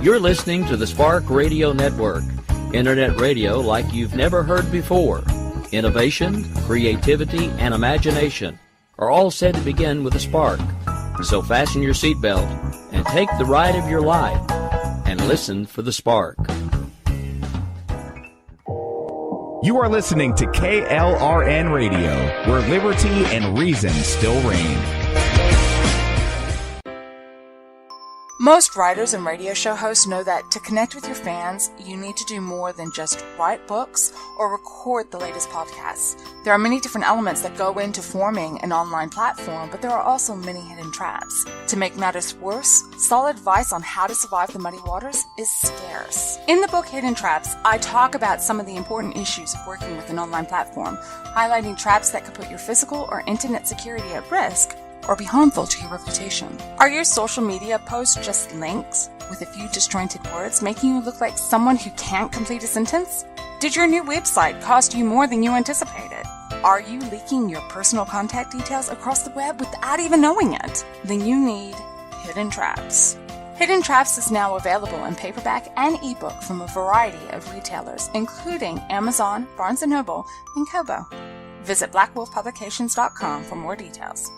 You're listening to the Spark Radio Network, internet radio like you've never heard before. Innovation, creativity, and imagination are all said to begin with a spark. So fasten your seatbelt and take the ride of your life and listen for the spark. You are listening to KLRN Radio, where liberty and reason still reign. Most writers and radio show hosts know that to connect with your fans, you need to do more than just write books or record the latest podcasts. There are many different elements that go into forming an online platform, but there are also many hidden traps. To make matters worse, solid advice on how to survive the muddy waters is scarce. In the book Hidden Traps, I talk about some of the important issues of working with an online platform, highlighting traps that could put your physical or internet security at risk or be harmful to your reputation. Are your social media posts just links with a few disjointed words, making you look like someone who can't complete a sentence? Did your new website cost you more than you anticipated? Are you leaking your personal contact details across the web without even knowing it? Then you need Hidden Traps. Hidden Traps is now available in paperback and ebook from a variety of retailers, including Amazon, Barnes & Noble, and Kobo. Visit blackwolfpublications.com for more details.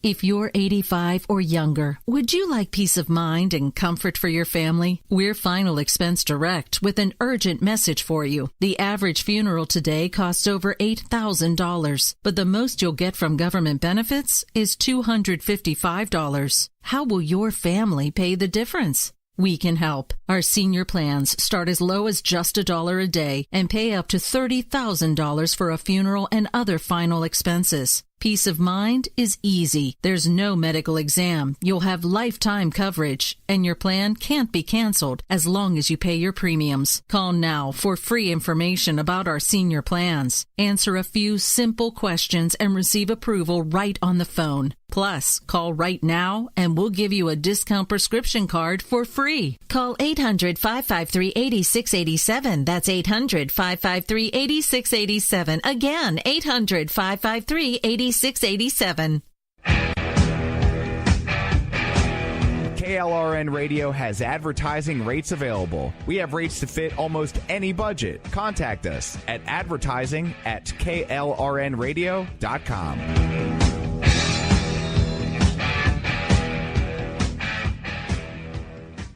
If you're 85 or younger, would you like peace of mind and comfort for your family? We're Final Expense Direct with an urgent message for you. The average funeral today costs over $8,000, but the most you'll get from government benefits is $255. How will your family pay the difference? We can help. Our senior plans start as low as just $1 a day and pay up to $30,000 for a funeral and other final expenses. Peace of mind is easy. There's no medical exam. You'll have lifetime coverage, and your plan can't be canceled as long as you pay your premiums. Call now for free information about our senior plans. Answer a few simple questions and receive approval right on the phone. Plus, call right now and we'll give you a discount prescription card for free. Call 800-553-8687. That's 800-553-8687. Again, 800-553-8687. KLRN Radio has advertising rates available. We have rates to fit almost any budget. Contact us at advertising@klrnradio.com.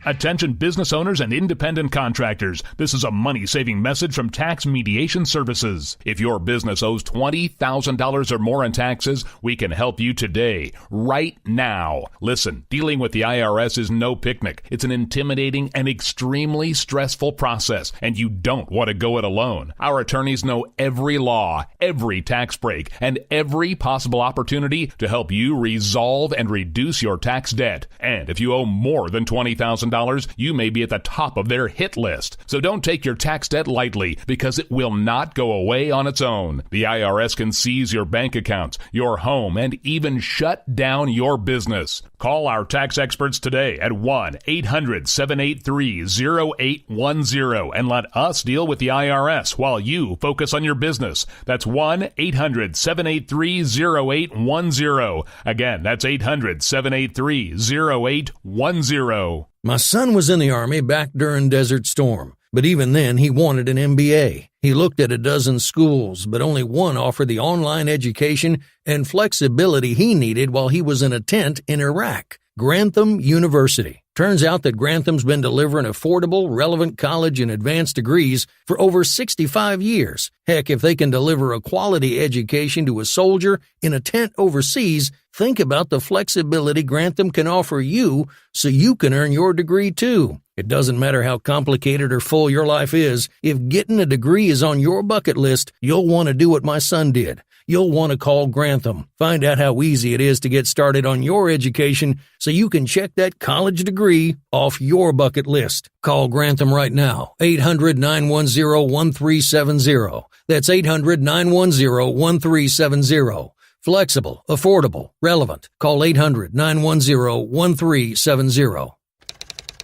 Attention business owners and independent contractors. This is a money-saving message from Tax Mediation Services. If your business owes $20,000 or more in taxes, we can help you today, right now. Listen, dealing with the IRS is no picnic. It's an intimidating and extremely stressful process, and you don't want to go it alone. Our attorneys know every law, every tax break, and every possible opportunity to help you resolve and reduce your tax debt. And if you owe more than $20,000, you may be at the top of their hit list. So don't take your tax debt lightly, because it will not go away on its own. The IRS can seize your bank accounts, your home, and even shut down your business. Call our tax experts today at 1-800-783-0810 and let us deal with the IRS while you focus on your business. That's 1-800-783-0810. Again, that's 800-783-0810. My son was in the Army back during Desert Storm, but even then he wanted an MBA. He looked at a dozen schools, but only one offered the online education and flexibility he needed while he was in a tent in Iraq. Grantham University. Turns out that Grantham's been delivering affordable, relevant college and advanced degrees for over 65 years. Heck, if they can deliver a quality education to a soldier in a tent overseas, think about the flexibility Grantham can offer you so you can earn your degree too. It doesn't matter how complicated or full your life is. If getting a degree is on your bucket list, you'll want to do what my son did. You'll want to call Grantham. Find out how easy it is to get started on your education so you can check that college degree off your bucket list. Call Grantham right now, 800-910-1370. That's 800-910-1370. Flexible, affordable, relevant. Call 800-910-1370.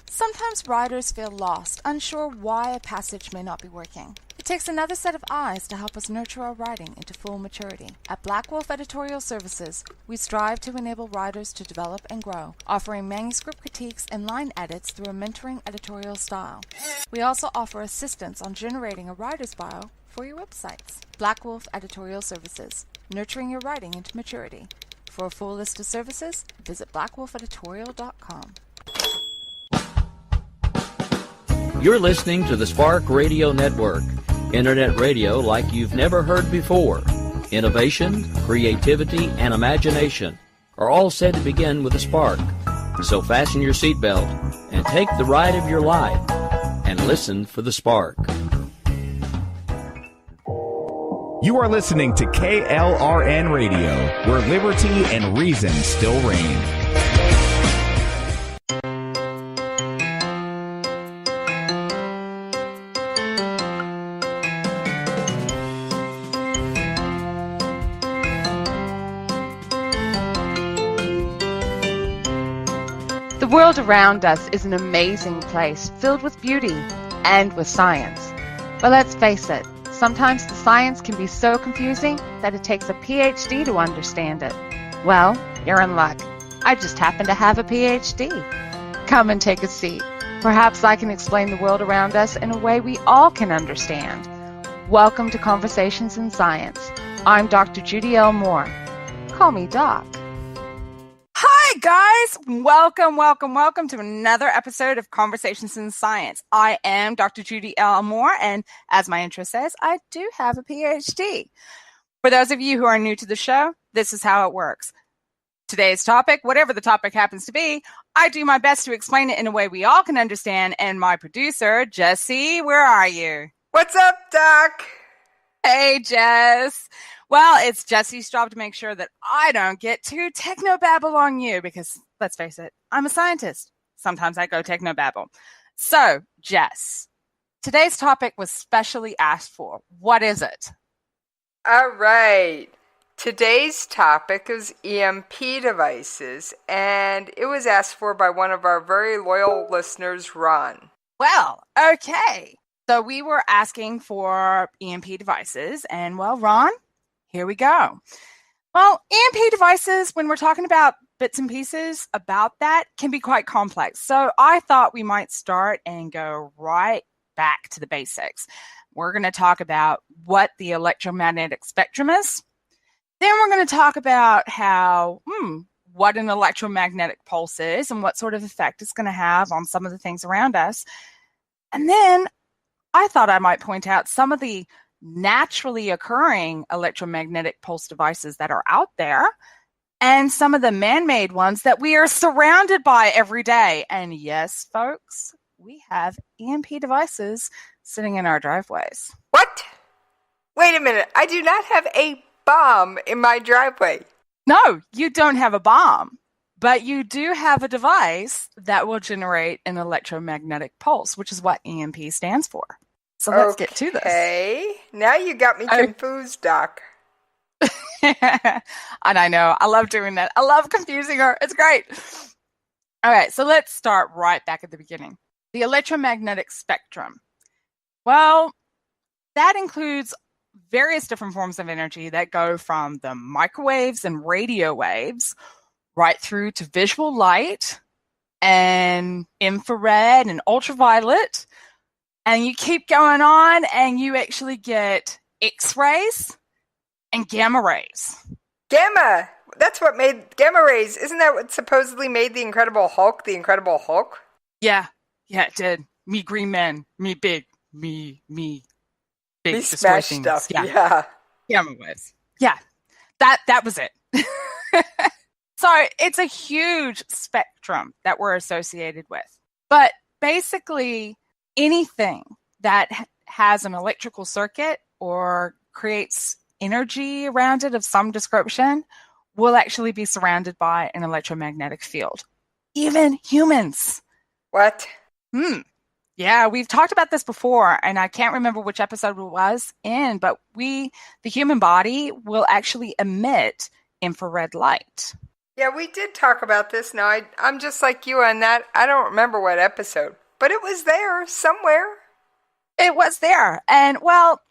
Sometimes writers feel lost, unsure why a passage may not be working. It takes another set of eyes to help us nurture our writing into full maturity. At Black Wolf Editorial Services, we strive to enable writers to develop and grow, offering manuscript critiques and line edits through a mentoring editorial style. We also offer assistance on generating a writer's bio for your websites. Black Wolf Editorial Services, nurturing your writing into maturity. For a full list of services, visit blackwolfeditorial.com. You're listening to the Spark Radio Network, internet radio like you've never heard before. Innovation, creativity, and imagination are all said to begin with a spark. So fasten your seatbelt and take the ride of your life and listen for the spark. You are listening to KLRN Radio, where liberty and reason still reign. The world around us is an amazing place, filled with beauty and with science. But let's face it, sometimes the science can be so confusing that it takes a PhD to understand it. Well, you're in luck. I just happen to have a PhD. Come and take a seat. Perhaps I can explain the world around us in a way we all can understand. Welcome to Conversations in Science. I'm Dr. Judy L. Mohr. Call me Doc. Hi, guys. Welcome to another episode of Conversations in Science. I am Dr. Judy L. Mohr, and as my intro says, I do have a PhD. For those of you who are new to the show, this is how it works. Today's topic, whatever the topic happens to be, I do my best to explain it in a way we all can understand, and my producer, Jessie, where are you? What's up, Doc? Hey, Jess. Well, it's Jessie's job to make sure that I don't get too technobabble on you because, let's face it, I'm a scientist. Sometimes I go technobabble. So, Jess, today's topic was specially asked for. What is it? All right. Today's topic is EMP devices, and it was asked for by one of our very loyal listeners, Ron. Well, okay. So we were asking for EMP devices, and well, Ron, here we go. Well, EMP devices, when we're talking about bits and pieces about that, can be quite complex. So I thought we might start and go right back to the basics. We're going to talk about what the electromagnetic spectrum is. Then we're going to talk about what an electromagnetic pulse is and what sort of effect it's going to have on some of the things around us. And then I thought I might point out some of the naturally occurring electromagnetic pulse devices that are out there and some of the man-made ones that we are surrounded by every day. And yes, folks, we have EMP devices sitting in our driveways. What? Wait a minute. I do not have a bomb in my driveway. No, you don't have a bomb, but you do have a device that will generate an electromagnetic pulse, which is what EMP stands for. So let's get to this. Okay. Now you got me confused, Doc. And I know. I love doing that. I love confusing her. It's great. All right. So let's start right back at the beginning. The electromagnetic spectrum. Well, that includes various different forms of energy that go from the microwaves and radio waves right through to visual light and infrared and ultraviolet. And you keep going on and you actually get X-rays and gamma rays. Gamma! That's what made gamma rays. Isn't that what supposedly made the Incredible Hulk the Incredible Hulk? Yeah, it did. Me green man. Me big. Me big. Me smash stuff. Yeah. Gamma waves. Yeah. That was it. So it's a huge spectrum that we're associated with. But basically, anything that has an electrical circuit or creates energy around it of some description will actually be surrounded by an electromagnetic field. Even humans. What? Yeah, we've talked about this before, and I can't remember which episode it was in, but the human body will actually emit infrared light. Yeah, we did talk about this. Now, I'm just like you on that. I don't remember what episode. But it was there somewhere. It was there. And, well,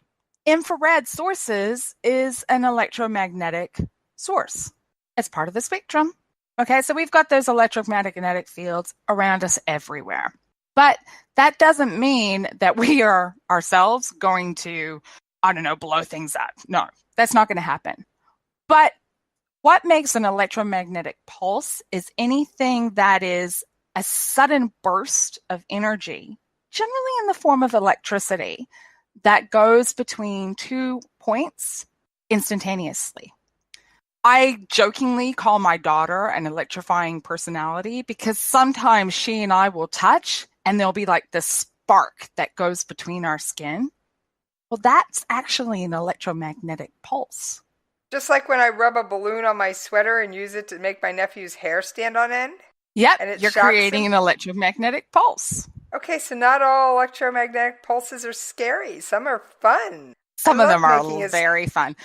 infrared sources is an electromagnetic source. It's part of the spectrum. Okay, so we've got those electromagnetic fields around us everywhere. But that doesn't mean that we are ourselves going to, blow things up. No, that's not going to happen. But what makes an electromagnetic pulse is anything that is a sudden burst of energy, generally in the form of electricity, that goes between 2 points instantaneously. I jokingly call my daughter an electrifying personality because sometimes she and I will touch and there'll be like this spark that goes between our skin. Well, that's actually an electromagnetic pulse. Just like when I rub a balloon on my sweater and use it to make my nephew's hair stand on end? Yep, and you're creating an electromagnetic pulse. Okay, so not all electromagnetic pulses are scary. Some are fun. Some of them are very fun.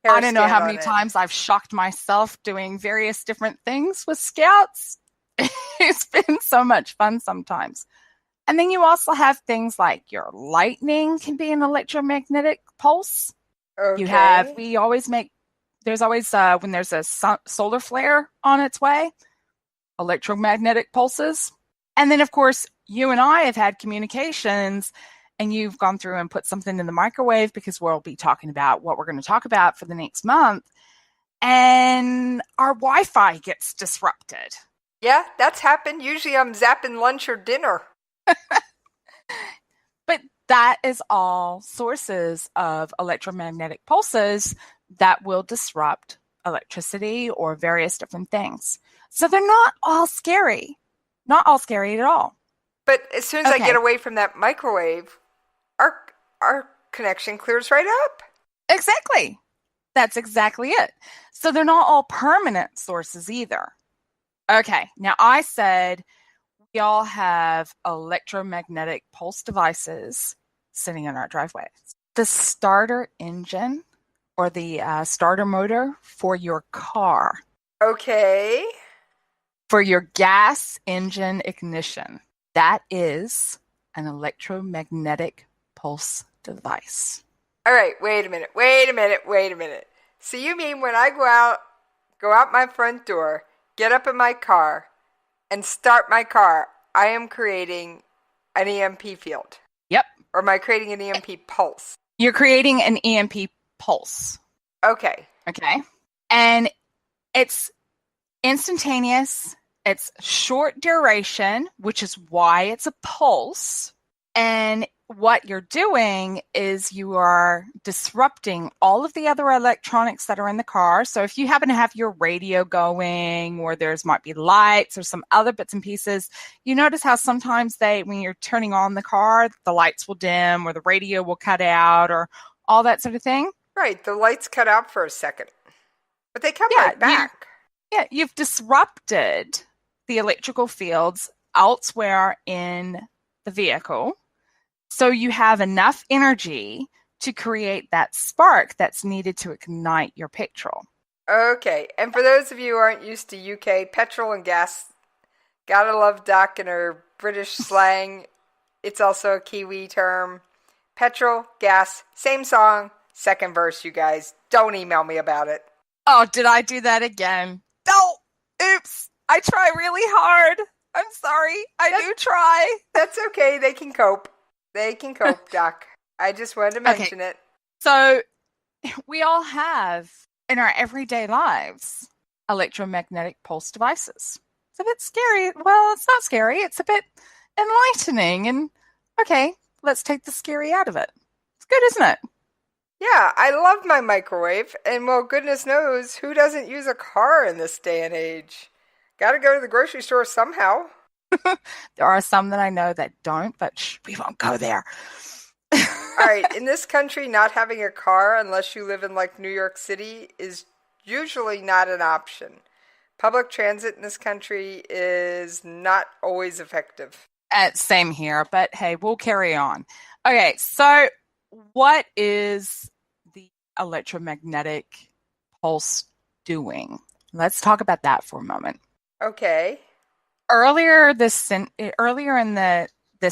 I don't know how many times I've shocked myself doing various different things with scouts. It's been so much fun sometimes. And then you also have things like your lightning can be an electromagnetic pulse. Okay. There's always, when there's a solar flare on its way, electromagnetic pulses. And then, of course, you and I have had communications and you've gone through and put something in the microwave because we'll be talking about what we're going to talk about for the next month. And our Wi-Fi gets disrupted. Yeah, that's happened. Usually I'm zapping lunch or dinner. But that is all sources of electromagnetic pulses that will disrupt electricity or various different things. So they're not all scary. Not all scary at all. But as soon as I get away from that microwave, our connection clears right up. Exactly. That's exactly it. So they're not all permanent sources either. Okay, now I said we all have electromagnetic pulse devices sitting in our driveways. The starter engine or the starter motor for your car. Okay. For your gas engine ignition. That is an electromagnetic pulse device. All right, wait a minute. So you mean when I go out my front door, get up in my car, and start my car, I am creating an EMP field? Yep. Or am I creating an EMP pulse? You're creating an EMP pulse. Okay. And it's instantaneous. It's short duration, which is why it's a pulse. And what you're doing is you are disrupting all of the other electronics that are in the car. So if you happen to have your radio going or there's might be lights or some other bits and pieces, you notice how sometimes when you're turning on the car, the lights will dim or the radio will cut out or all that sort of thing. Right. The lights cut out for a second, but they come right back. You've disrupted the electrical fields elsewhere in the vehicle. So you have enough energy to create that spark that's needed to ignite your petrol. Okay. And for those of you who aren't used to UK, petrol and gas, gotta love Doc and her British slang. It's also a Kiwi term. Petrol, gas, same song, second verse, you guys. Don't email me about it. Oh, did I do that again? No! Oops! I try really hard. I'm sorry. I do try. That's okay. They can cope. Doc. I just wanted to mention it. So we all have, in our everyday lives, electromagnetic pulse devices. It's a bit scary. Well, it's not scary. It's a bit enlightening. And, okay, let's take the scary out of it. It's good, isn't it? Yeah, I love my microwave. And, well, goodness knows, who doesn't use a car in this day and age? Gotta go to the grocery store somehow. There are some that I know that don't, but we won't go there. All right, in this country, not having a car unless you live in like New York City is usually not an option. Public transit in this country is not always effective. Same here, but hey, we'll carry on. Okay, so what is the electromagnetic pulse doing? Let's talk about that for a moment. Okay. Earlier in this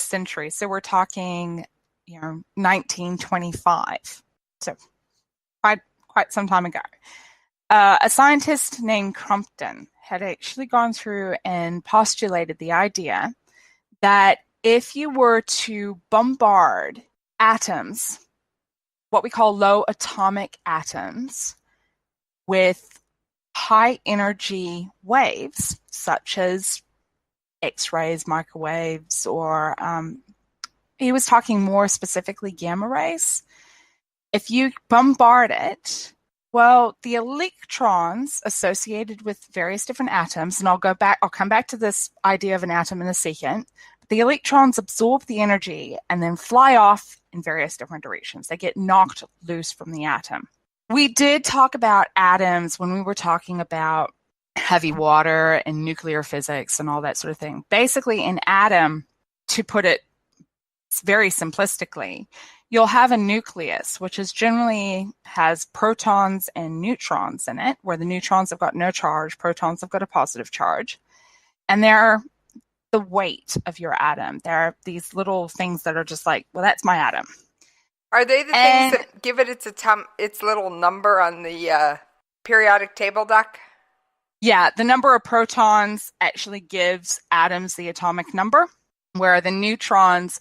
century, so we're talking 1925. So quite some time ago. A scientist named Crompton had actually gone through and postulated the idea that if you were to bombard atoms, what we call low atomic atoms, with high energy waves, such as X-rays, microwaves, or he was talking more specifically gamma rays. If you bombard it, well, the electrons associated with various different atoms, and I'll come back to this idea of an atom in a second, but the electrons absorb the energy and then fly off in various different directions. They get knocked loose from the atom. We did talk about atoms when we were talking about heavy water and nuclear physics and all that sort of thing. Basically, an atom, to put it very simplistically, you'll have a nucleus, which is generally has protons and neutrons in it, where the neutrons have got no charge, protons have got a positive charge. And they're the weight of your atom. They're these little things that are just like, well, that's my atom. Are they the things that give it its little number on the periodic table, Doc? Yeah, the number of protons actually gives atoms the atomic number, where the neutrons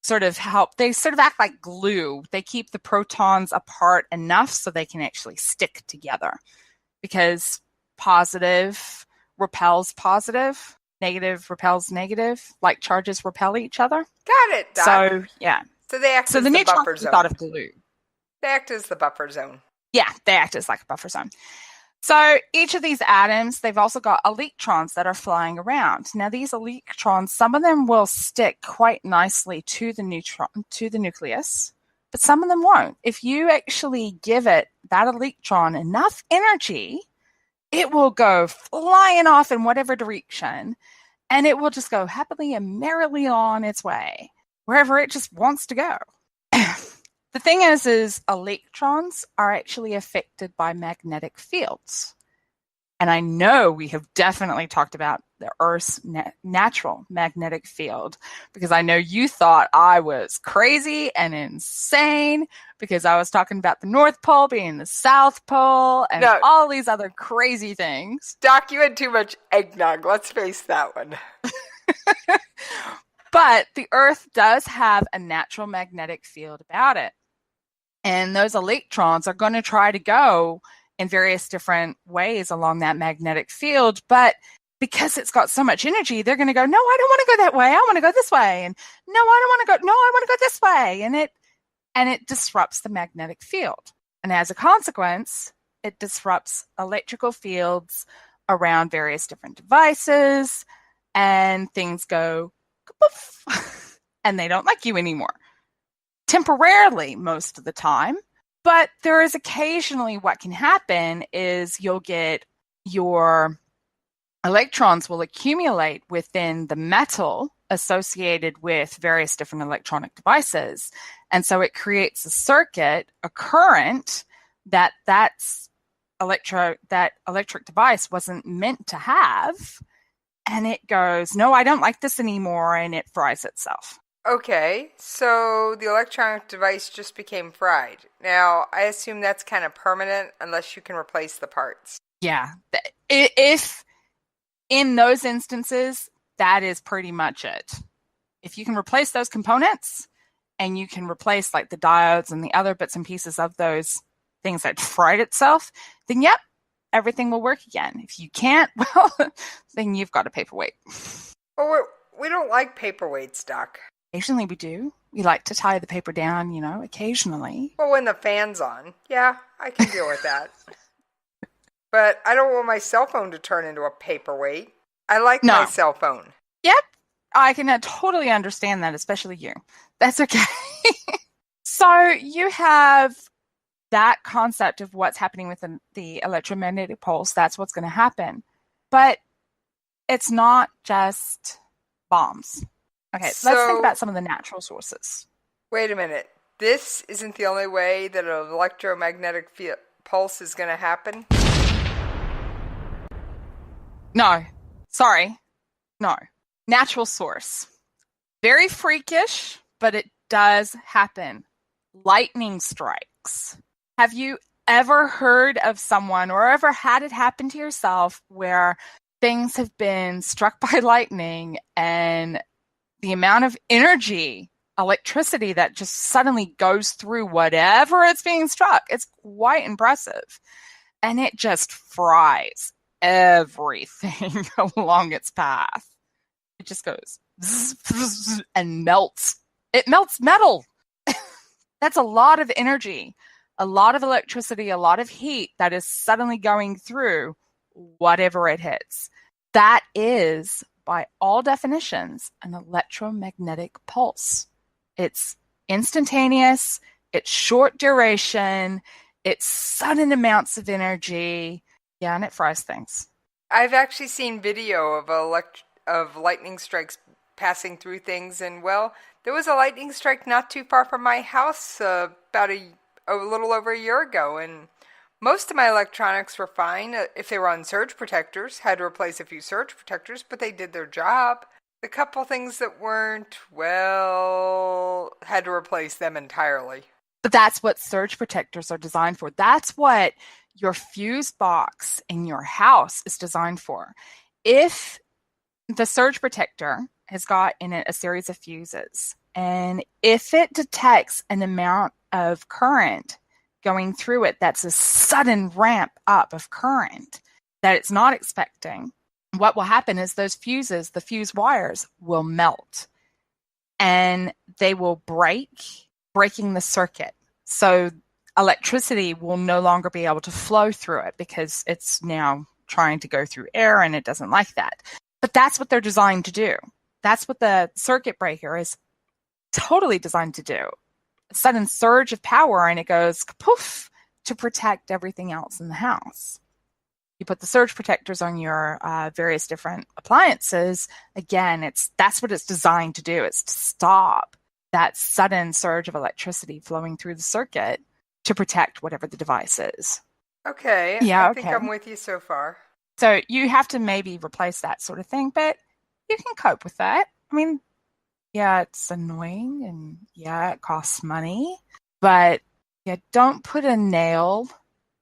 sort of act like glue. They keep the protons apart enough so they can actually stick together, because positive repels positive, negative repels negative, like charges repel each other. Got it, Doc. So, yeah. So they act as the buffer zone. Thought of glue. They act as the buffer zone. Yeah, they act as like a buffer zone. So each of these atoms, they've also got electrons that are flying around. Now, these electrons, some of them will stick quite nicely to the nucleus, but some of them won't. If you actually give it, that electron, enough energy, it will go flying off in whatever direction, and it will just go happily and merrily on its way, wherever it just wants to go. The thing is electrons are actually affected by magnetic fields. And I know we have definitely talked about the Earth's natural magnetic field, because I know you thought I was crazy and insane because I was talking about the North Pole being the South Pole and all these other crazy things. Doc, you had too much eggnog. Let's face that one. But the Earth does have a natural magnetic field about it. And those electrons are going to try to go in various different ways along that magnetic field. But because it's got so much energy, they're going to go, no, I don't want to go that way. I want to go this way. And no, I don't want to go. No, I want to go this way. And it disrupts the magnetic field. And as a consequence, it disrupts electrical fields around various different devices, and things go poof, and they don't like you anymore. Temporarily, most of the time. But there is occasionally what can happen is you'll get your electrons will accumulate within the metal associated with various different electronic devices. And so it creates a circuit, a current that electric device wasn't meant to have. And it goes, no, I don't like this anymore, and it fries itself. Okay, so the electronic device just became fried. Now, I assume that's kind of permanent unless you can replace the parts. Yeah. If in those instances, that is pretty much it. If you can replace those components and you can replace like the diodes and the other bits and pieces of those things that fried itself, then yep, everything will work again. If you can't, well, then you've got a paperweight. Well, we don't like paperweights, Doc. Occasionally we do. We like to tie the paper down, occasionally. Well, when the fan's on. Yeah, I can deal with that. But I don't want my cell phone to turn into a paperweight. I like my cell phone. Yep. I can totally understand that, especially you. That's okay. So you have that concept of what's happening with the electromagnetic pulse. That's what's going to happen. But it's not just bombs. Okay, so let's think about some of the natural sources. Wait a minute. This isn't the only way that an electromagnetic pulse is going to happen? No. Sorry. No. Natural source. Very freakish, but it does happen. Lightning strikes. Have you ever heard of someone or ever had it happen to yourself where things have been struck by lightning and the amount of energy, electricity that just suddenly goes through whatever it's being struck? It's quite impressive. And it just fries everything along its path. It just goes and melts. It melts metal. That's a lot of energy, a lot of electricity, a lot of heat that is suddenly going through whatever it hits. That is, by all definitions, an electromagnetic pulse. It's instantaneous, it's short duration, it's sudden amounts of energy. Yeah, and it fries things. I've actually seen video of lightning strikes passing through things, and well, there was a lightning strike not too far from my house about a little over a year ago, and most of my electronics were fine. If they were on surge protectors, had to replace a few surge protectors, but they did their job. The couple things that weren't, well, had to replace them entirely. But that's what surge protectors are designed for. That's what your fuse box in your house is designed for. If the surge protector has got in it a series of fuses, and if it detects an amount of current going through it that's a sudden ramp up of current that it's not expecting, what will happen is those fuses, the fuse wires, will melt and they will breaking the circuit. So electricity will no longer be able to flow through it because it's now trying to go through air and it doesn't like that. But that's what they're designed to do. That's what the circuit breaker is totally designed to do. A sudden surge of power and it goes poof to protect everything else in the house. You put the surge protectors on your various different appliances. Again, that's what it's designed to do. It's to stop that sudden surge of electricity flowing through the circuit to protect whatever the device is. Okay. Yeah, I think I'm with you so far. So you have to maybe replace that sort of thing, but you can cope with that. I mean, yeah, it's annoying and yeah, it costs money, but yeah, don't put a nail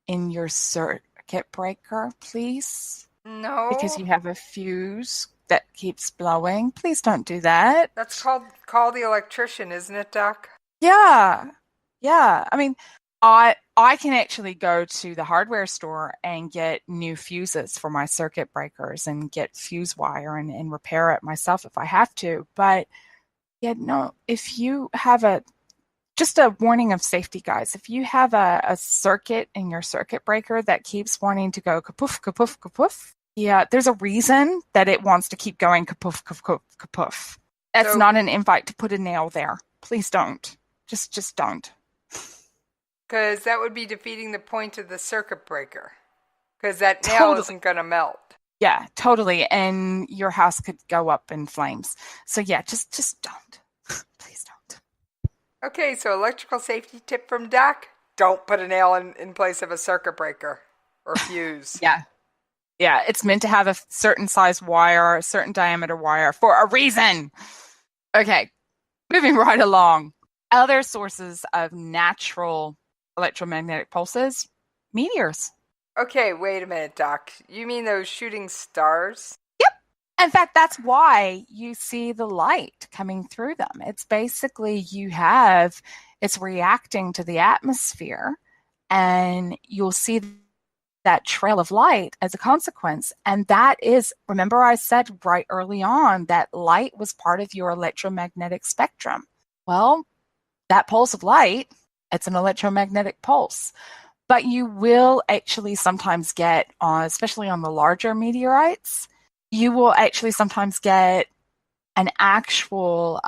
in your circuit breaker, please. No. Because you have a fuse that keeps blowing. Please don't do that. That's call the electrician, isn't it, Doc? Yeah. Yeah. I mean, I can actually go to the hardware store and get new fuses for my circuit breakers and get fuse wire and repair it myself if I have to. But yeah, no, if you have just a warning of safety, guys, if you have a circuit in your circuit breaker that keeps wanting to go kapoof, kapoof, kapoof, yeah, there's a reason that it wants to keep going kapoof, kapoof, kapoof. That's not an invite to put a nail there. Please don't. Just don't. Because that would be defeating the point of the circuit breaker. Because that nail isn't going to melt. Yeah, totally. And your house could go up in flames. So yeah, just don't. Please don't. Okay, so electrical safety tip from Doc. Don't put a nail in place of a circuit breaker or fuse. Yeah. Yeah, it's meant to have a certain size wire, a certain diameter wire for a reason. Okay, moving right along. Other sources of natural electromagnetic pulses, meteors. Okay, wait a minute, Doc. You mean those shooting stars? Yep. In fact, that's why you see the light coming through them. It's basically it's reacting to the atmosphere, and you'll see that trail of light as a consequence. And that is, remember I said right early on that light was part of your electromagnetic spectrum. Well, that pulse of light, it's an electromagnetic pulse. But you will actually sometimes get, especially on the larger meteorites, you will actually sometimes get an actual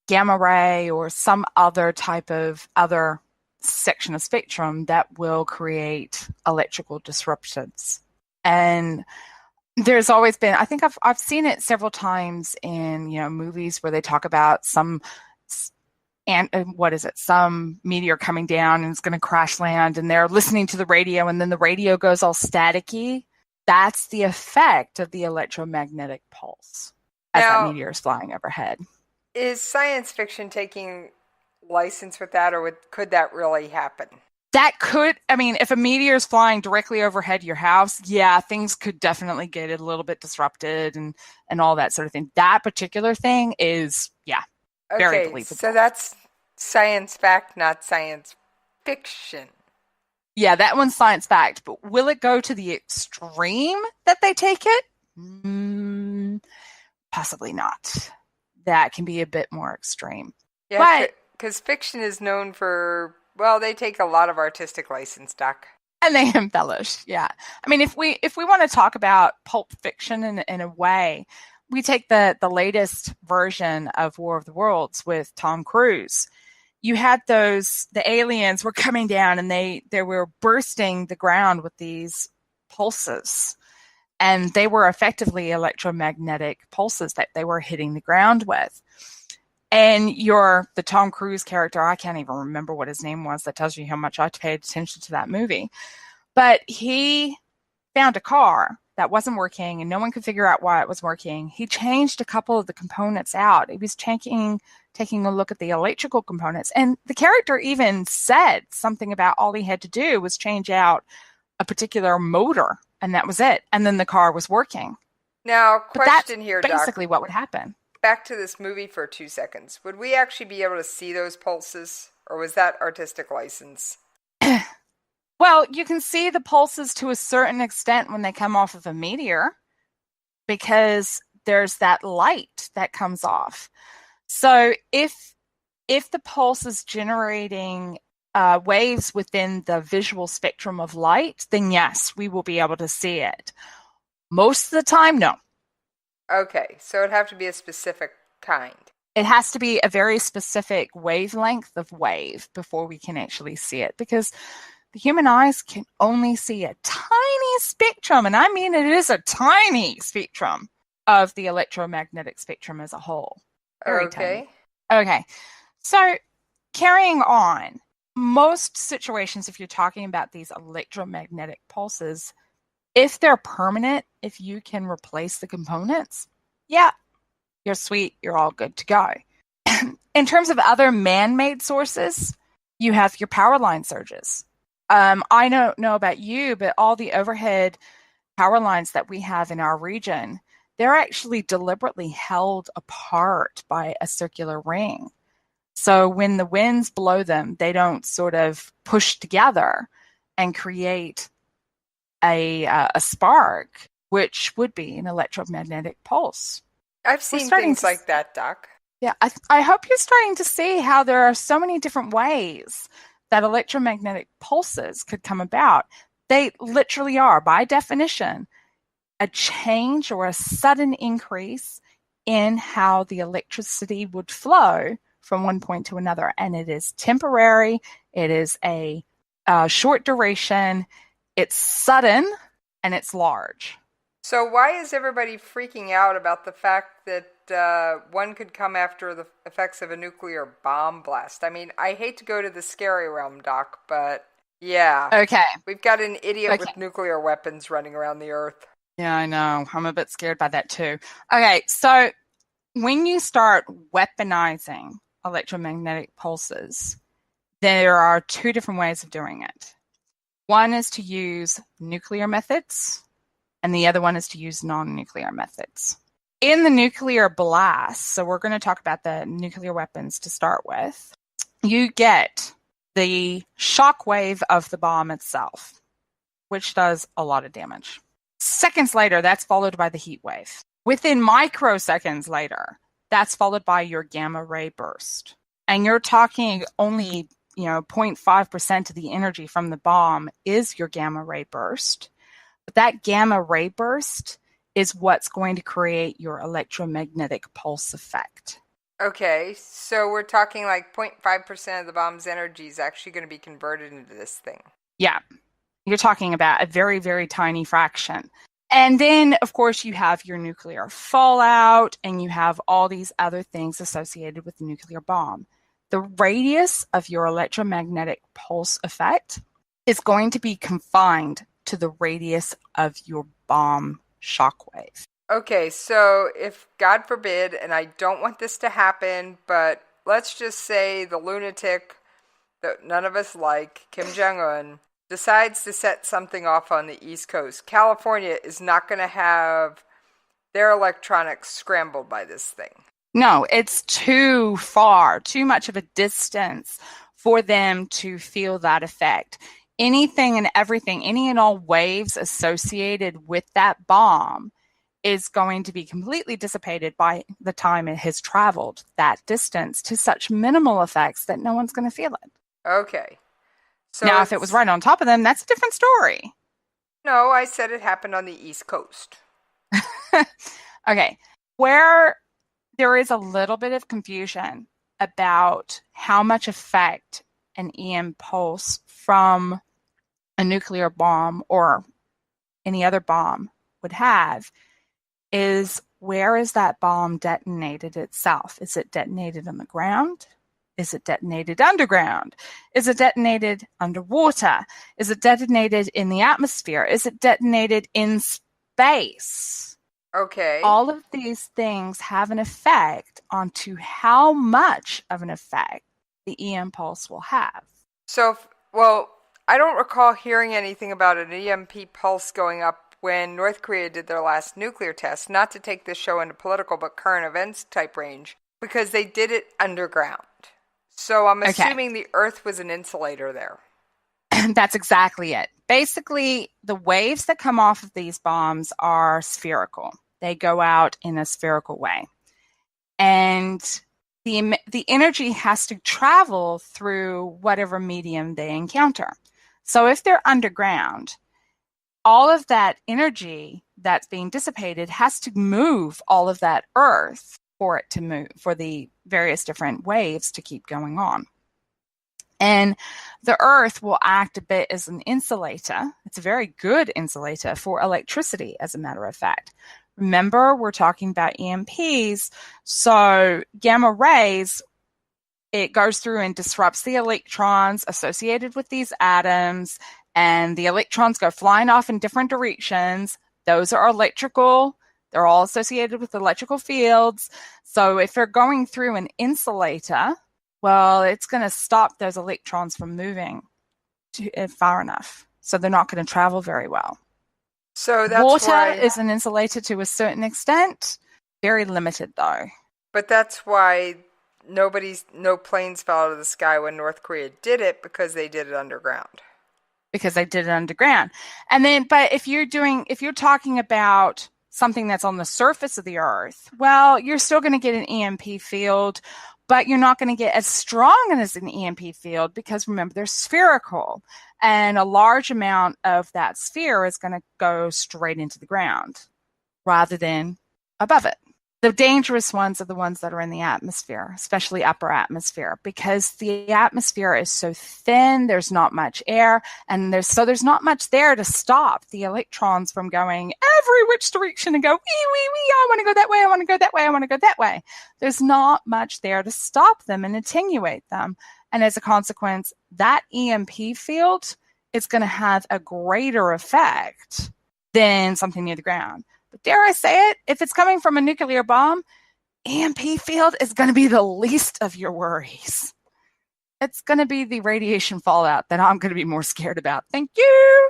gamma ray or some other type of other section of spectrum that will create electrical disruptions. And there's always been, I think I've seen it several times in movies where they talk about some meteor coming down and it's going to crash land and they're listening to the radio and then the radio goes all staticky. That's the effect of the electromagnetic pulse as that meteor is flying overhead. Is science fiction taking license with that, or could that really happen? That could, I mean, if a meteor is flying directly overhead your house, yeah, things could definitely get a little bit disrupted and all that sort of thing. That particular thing is, yeah, very believable. So that's science fact, not science fiction. Yeah, that one's science fact, but will it go to the extreme that they take it? Possibly not. That can be a bit more extreme. Yeah, because fiction is known for, well, they take a lot of artistic license, Doc. And they embellish, yeah. I mean, if we want to talk about pulp fiction in a way, we take the latest version of War of the Worlds with Tom Cruise. You had the aliens were coming down and they were bursting the ground with these pulses. And they were effectively electromagnetic pulses that they were hitting the ground with. And the Tom Cruise character, I can't even remember what his name was. That tells you how much I paid attention to that movie. But he found a car that wasn't working and no one could figure out why it was working. He changed a couple of the components out. He was taking a look at the electrical components. And the character even said something about all he had to do was change out a particular motor, and that was it. And then the car was working. Now, question here, Doc. Basically what would happen. Back to this movie for 2 seconds. Would we actually be able to see those pulses, or was that artistic license? Well, you can see the pulses to a certain extent when they come off of a meteor because there's that light that comes off. So if the pulse is generating waves within the visual spectrum of light, then yes, we will be able to see it. Most of the time, no. Okay, so it'd have to be a specific kind. It has to be a very specific wavelength of wave before we can actually see it, because the human eyes can only see a tiny spectrum, and I mean it is a tiny spectrum of the electromagnetic spectrum as a whole. Very tiny. Okay, so carrying on, most situations, if you're talking about these electromagnetic pulses, if they're permanent, if you can replace the components, yeah, you're sweet, you're all good to go. In terms of other man-made sources, you have your power line surges. I don't know about you, but all the overhead power lines that we have in our region, they're actually deliberately held apart by a circular ring. So when the winds blow them, they don't sort of push together and create a spark, which would be an electromagnetic pulse. I've seen things like that, Doc. Yeah, I hope you're starting to see how there are so many different ways that electromagnetic pulses could come about. They literally are, by definition, a change or a sudden increase in how the electricity would flow from one point to another. And it is temporary. It is a short duration. It's sudden and it's large. So why is everybody freaking out about the fact that one could come after the effects of a nuclear bomb blast? I mean, I hate to go to the scary realm, Doc, but yeah. Okay. We've got an idiot with nuclear weapons running around the earth. Yeah, I know. I'm a bit scared by that too. Okay, so when you start weaponizing electromagnetic pulses, there are two different ways of doing it. One is to use nuclear methods, and the other one is to use non-nuclear methods. In the nuclear blast, so we're going to talk about the nuclear weapons to start with, you get the shock wave of the bomb itself, which does a lot of damage. Seconds later, that's followed by the heat wave. Within microseconds later, that's followed by your gamma ray burst. And you're talking only 0.5% of the energy from the bomb is your gamma ray burst. But that gamma ray burst is what's going to create your electromagnetic pulse effect. Okay, so we're talking like 0.5% of the bomb's energy is actually going to be converted into this thing. Yeah, you're talking about a very, very tiny fraction. And then, of course, you have your nuclear fallout, and you have all these other things associated with the nuclear bomb. The radius of your electromagnetic pulse effect is going to be confined to the radius of your bomb shockwave. Okay, so if, God forbid, and I don't want this to happen, but let's just say the lunatic that none of us like, Kim Jong-un, decides to set something off on the East Coast. California is not going to have their electronics scrambled by this thing. No, it's too far, too much of a distance for them to feel that effect. Anything and everything, any and all waves associated with that bomb is going to be completely dissipated by the time it has traveled that distance to such minimal effects that no one's going to feel it. Okay. So now, if it was right on top of them, that's a different story. No, I said it happened on the East Coast. Okay. Where there is a little bit of confusion about how much effect an EM pulse from a nuclear bomb or any other bomb would have is, where is that bomb detonated itself? Is it detonated on the ground? Is it detonated underground? Is it detonated underwater? Is it detonated in the atmosphere? Is it detonated in space? Okay. All of these things have an effect onto how much of an effect the EM pulse will have. So, well, I don't recall hearing anything about an EMP pulse going up when North Korea did their last nuclear test, not to take this show into political but current events type range, because they did it underground. So I'm assuming the Earth was an insulator there. That's exactly it. Basically, the waves that come off of these bombs are spherical. They go out in a spherical way. And the energy has to travel through whatever medium they encounter. So if they're underground, all of that energy that's being dissipated has to move all of that earth for it to move, for the various different waves to keep going on. And the earth will act a bit as an insulator. It's a very good insulator for electricity, as a matter of fact. Remember, we're talking about EMPs. So gamma rays, it goes through and disrupts the electrons associated with these atoms, and the electrons go flying off in different directions. Those are electrical. They're all associated with electrical fields. So if they're going through an insulator, well, it's going to stop those electrons from moving far enough. So they're not going to travel very well. So that's Water is an insulator to a certain extent. Very limited, though. But that's why no planes fell out of the sky when North Korea did it, because they did it underground. Because they did it underground. And then, but if you're talking about something that's on the surface of the earth, well, you're still going to get an EMP field, but you're not going to get as strong as an EMP field because, remember, they're spherical. And a large amount of that sphere is going to go straight into the ground rather than above it. The dangerous ones are the ones that are in the atmosphere, especially upper atmosphere, because the atmosphere is so thin, there's not much air, and there's not much there to stop the electrons from going every which direction and go, wee, wee, wee, I want to go that way, I want to go that way, I want to go that way. There's not much there to stop them and attenuate them. And as a consequence, that EMP field is going to have a greater effect than something near the ground. But dare I say it, if it's coming from a nuclear bomb, EMP field is going to be the least of your worries. It's going to be the radiation fallout that I'm going to be more scared about. Thank you.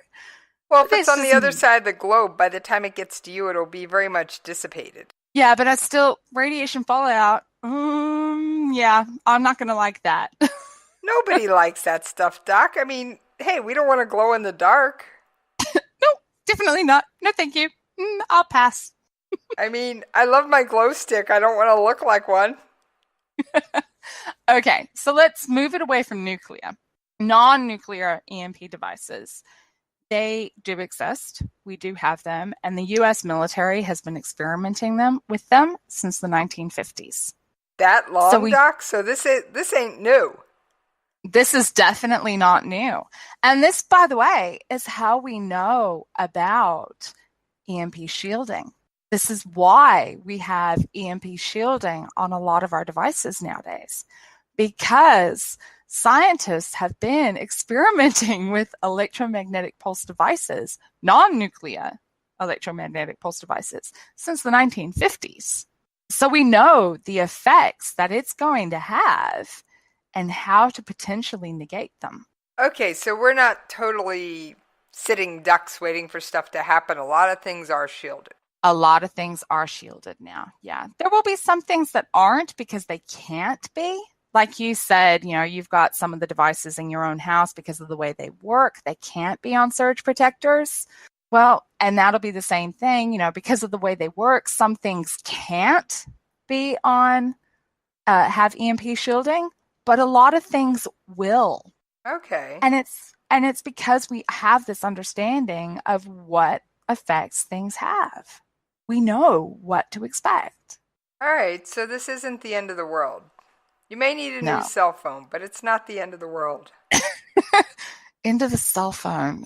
Well, if it's on the other side of the globe, by the time it gets to you, it'll be very much dissipated. Yeah, but that's still radiation fallout. Yeah, I'm not going to like that. Nobody likes that stuff, Doc. I mean, hey, we don't want to glow in the dark. No, definitely not. No, thank you. I'll pass. I mean, I love my glow stick. I don't want to look like one. Okay, so let's move it away from nuclear. Non-nuclear EMP devices. They do exist. We do have them. And the U.S. military has been experimenting with them since the 1950s. That long, Doc? So this ain't new. This is definitely not new. And this, by the way, is how we know about EMP shielding. This is why we have EMP shielding on a lot of our devices nowadays, because scientists have been experimenting with electromagnetic pulse devices, non-nuclear, electromagnetic pulse devices since the 1950s. So we know the effects that it's going to have and how to potentially negate them. Okay, so we're not totally sitting ducks waiting for stuff to happen. A lot of things are shielded. A lot of things are shielded now. Yeah. There will be some things that aren't because they can't be. Like you said, you've got some of the devices in your own house because of the way they work. They can't be on surge protectors. Well, and that'll be the same thing, because of the way they work. Some things can't be on, have EMP shielding, but a lot of things will. Okay. And it's because we have this understanding of what effects things have. We know what to expect. All right, so this isn't the end of the world. You may need a No. new cell phone, but it's not the end of the world. End of the cell phone.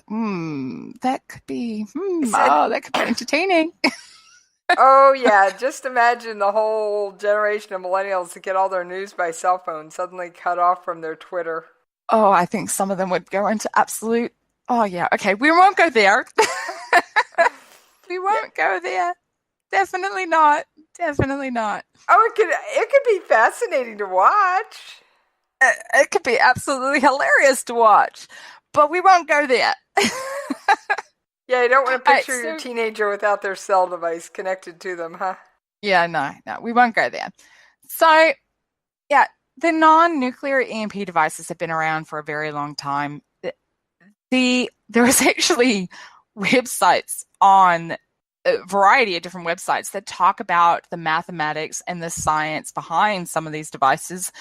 That could be that could be entertaining. Oh, yeah, just imagine the whole generation of millennials that get all their news by cell phone suddenly cut off from their Twitter. Oh, I think some of them would go into absolute... Oh, yeah. Okay, we won't go there. We won't go there. Definitely not. Definitely not. Oh, it could be fascinating to watch. It could be absolutely hilarious to watch, but we won't go there. Yeah, you don't want to picture your teenager without their cell device connected to them, huh? Yeah, no, we won't go there. So, yeah, the non-nuclear EMP devices have been around for a very long time. There was actually websites on a variety of different websites that talk about the mathematics and the science behind some of these devices.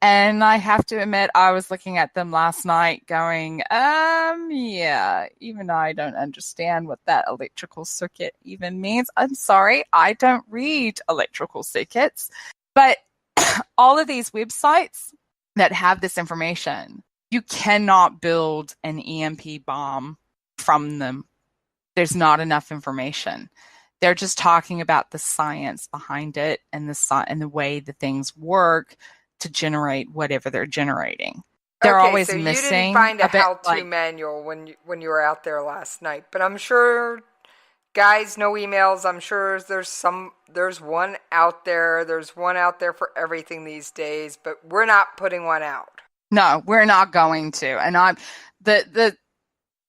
And I have to admit, I was looking at them last night going, yeah, even I don't understand what that electrical circuit even means. I'm sorry, I don't read electrical circuits. But all of these websites that have this information, you cannot build an EMP bomb from them. There's not enough information. They're just talking about the science behind it and the way the things work to generate whatever they're generating. They're always so missing. You didn't find a how-to manual when you were out there last night, but I'm sure, guys, no emails. I'm sure there's one out there. There's one out there for everything these days, but we're not putting one out. No, we're not going to. And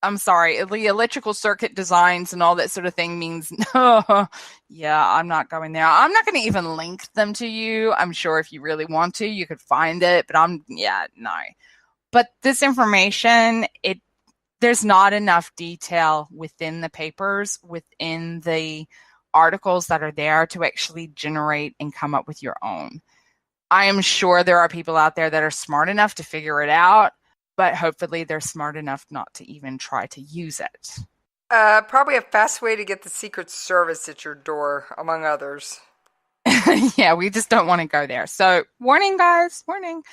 I'm sorry, the electrical circuit designs and all that sort of thing means, yeah, I'm not going there. I'm not going to even link them to you. I'm sure if you really want to, you could find it, but no. But this information, there's not enough detail within the papers, within the articles that are there to actually generate and come up with your own. I am sure there are people out there that are smart enough to figure it out, but hopefully they're smart enough not to even try to use it. Probably a fast way to get the Secret Service at your door, among others. Yeah, we just don't want to go there. So, warning, guys, warning.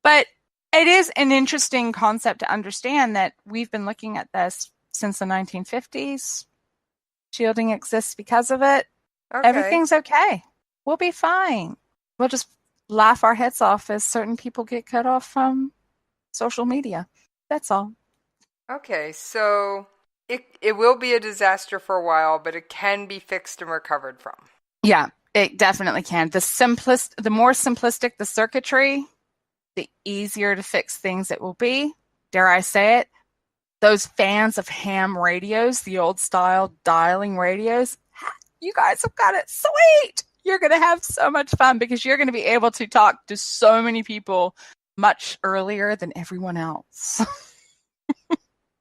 But it is an interesting concept to understand that we've been looking at this since the 1950s. Shielding exists because of it. Okay. Everything's okay. We'll be fine. We'll just laugh our heads off as certain people get cut off from social media. That's all. Okay, so it will be a disaster for a while, but it can be fixed and recovered from. Yeah, it definitely can. The more simplistic the circuitry, the easier to fix things it will be. Dare I say it? Those fans of ham radios, the old style dialing radios, you guys have got it sweet. You're going to have so much fun because you're going to be able to talk to so many people much earlier than everyone else.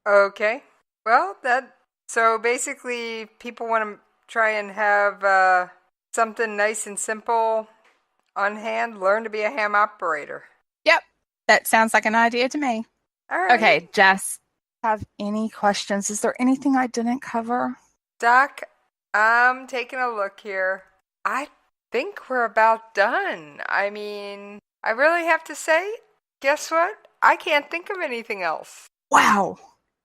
Okay. Well, so basically people want to try and have something nice and simple on hand. Learn to be a ham operator. Yep. That sounds like an idea to me. All right. Okay, Jess, have any questions? Is there anything I didn't cover? Doc, I'm taking a look here. I think we're about done. I mean, I really have to say, guess what? I can't think of anything else. Wow.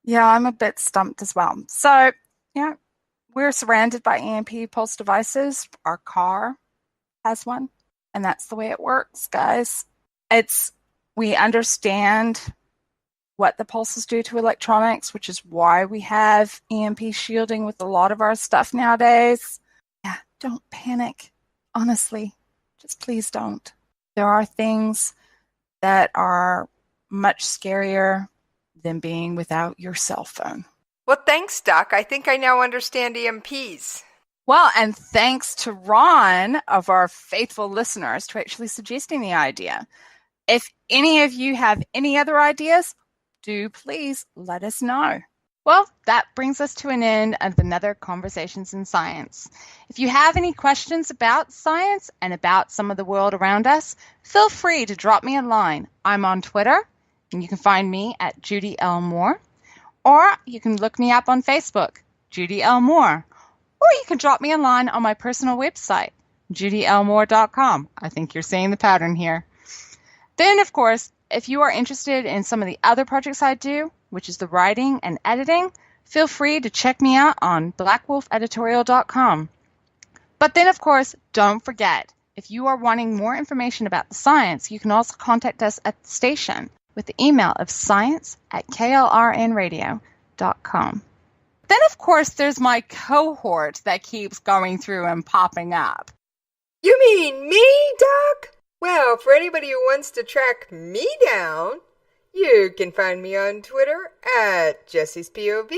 Yeah, I'm a bit stumped as well. So, yeah, we're surrounded by EMP pulse devices. Our car has one, and that's the way it works, guys. We understand what the pulses do to electronics, which is why we have EMP shielding with a lot of our stuff nowadays. Yeah, don't panic. Honestly, just please don't. There are things that are much scarier than being without your cell phone. Well, thanks, Doc. I think I now understand EMPs. Well, and thanks to Ron, of our faithful listeners, to actually suggesting the idea. If any of you have any other ideas, do please let us know. Well, that brings us to an end of another Conversations in Science. If you have any questions about science and about some of the world around us, feel free to drop me a line. I'm on Twitter, and you can find me at Judy L. Mohr, or you can look me up on Facebook, Judy L. Mohr, or you can drop me a line on my personal website, judylmohr.com. I think you're seeing the pattern here. Then, of course, if you are interested in some of the other projects I do, which is the writing and editing, feel free to check me out on blackwolfeditorial.com. But then, of course, don't forget, if you are wanting more information about the science, you can also contact us at the station with the email of science@klrnradio.com. Then, of course, there's my cohort that keeps going through and popping up. You mean me, Doc? Well, for anybody who wants to track me down, you can find me on Twitter at Jessie's POV.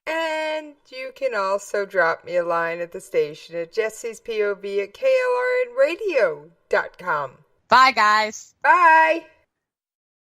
And you can also drop me a line at the station at Jessie's POV at klrnradio.com. Bye, guys. Bye.